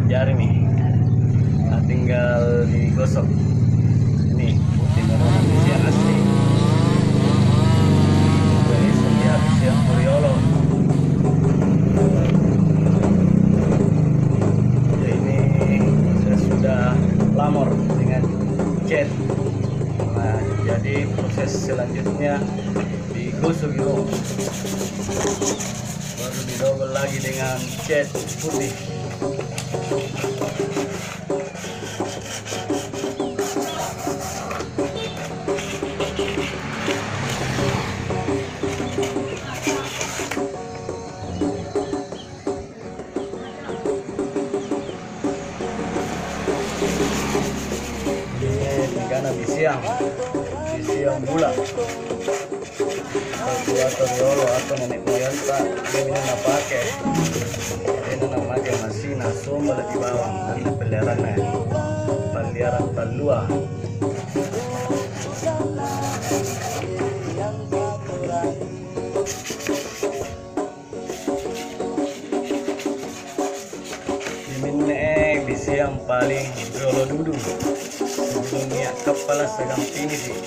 jari nih. Nah, tinggal digosok. Ini putih baru besi yang asli. Ini besi yang Priolo. Ini saya sudah lamor dengan cat. Nah, jadi proses selanjutnya digosok gitu, baru didobel lagi dengan cat putih. Karena bisiang bula atau Priolo atau nenek moyang tak ini nak pakai ini nak pakai mesin asomba di bawah karena peliharaan talua. Ini bisiang paling Priolo duduk dunia kepala segam tinggi sih.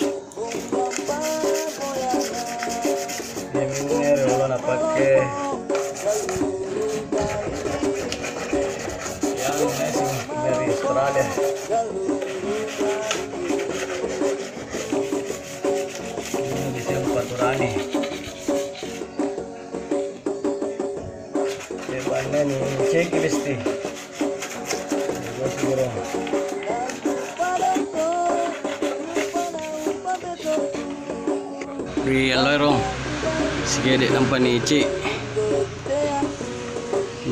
Ini Priolo nak pakai yang mesin dari Australia. Ini bisa Paturani. Depannya nih cek besti. Di lorong segede nampak nih cik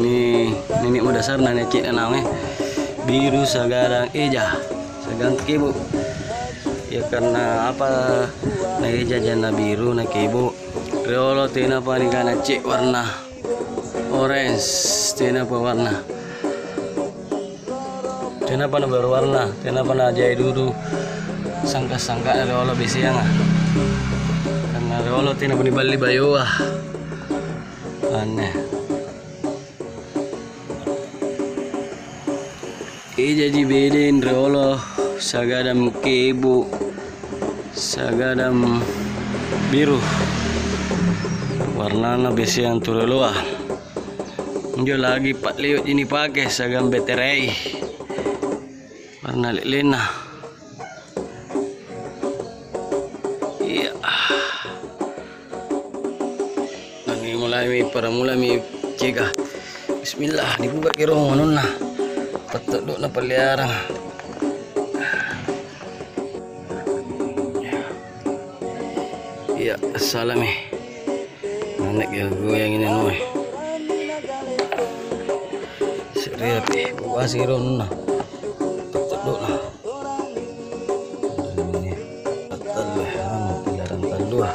nih nenek mau dasar nenek cik namanya biru sagadang eja sagang kibu ya karena apa na eja jana biru na kibu Priolo tina pa ni kana cik warna orange tina pa warna tina pa na berwarna tina pa na jai dulu sangka-sangka Priolo bisiang karena Priolo tina pun dibali bayo aneh jadi bedin Priolo sagadam kebu sagadam biru warnanya bisiang Priolo njo lagi pak liut ini pakai sagam beterai warna lena. Mulai mi cegah. Bismillah dibuka kira ngono nah. Petuk na peliharaan. Ya, salami. Anak ya goyang ini noy. Seriap buka kira nah. Petuk nah. Ini petul peliharaan tandua.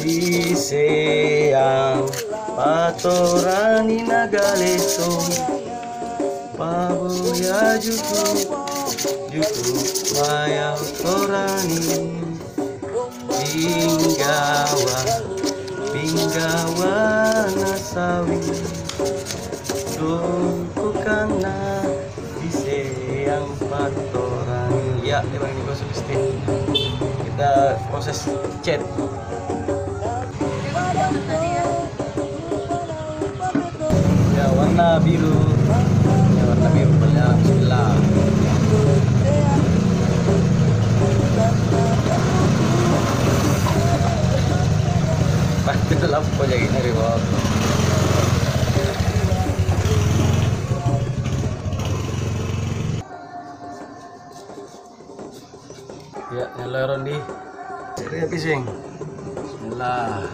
Bisiang Paturani nagaleso pabuya juku maya torani pinggawa nasawi kana bisiang Paturani ya memang ini proses kita proses cat. Ya warna biru banyak. Bismillah. Pasti dalam pojok ini reward. Ya, nyeloron di. Serius pising. Bismillah.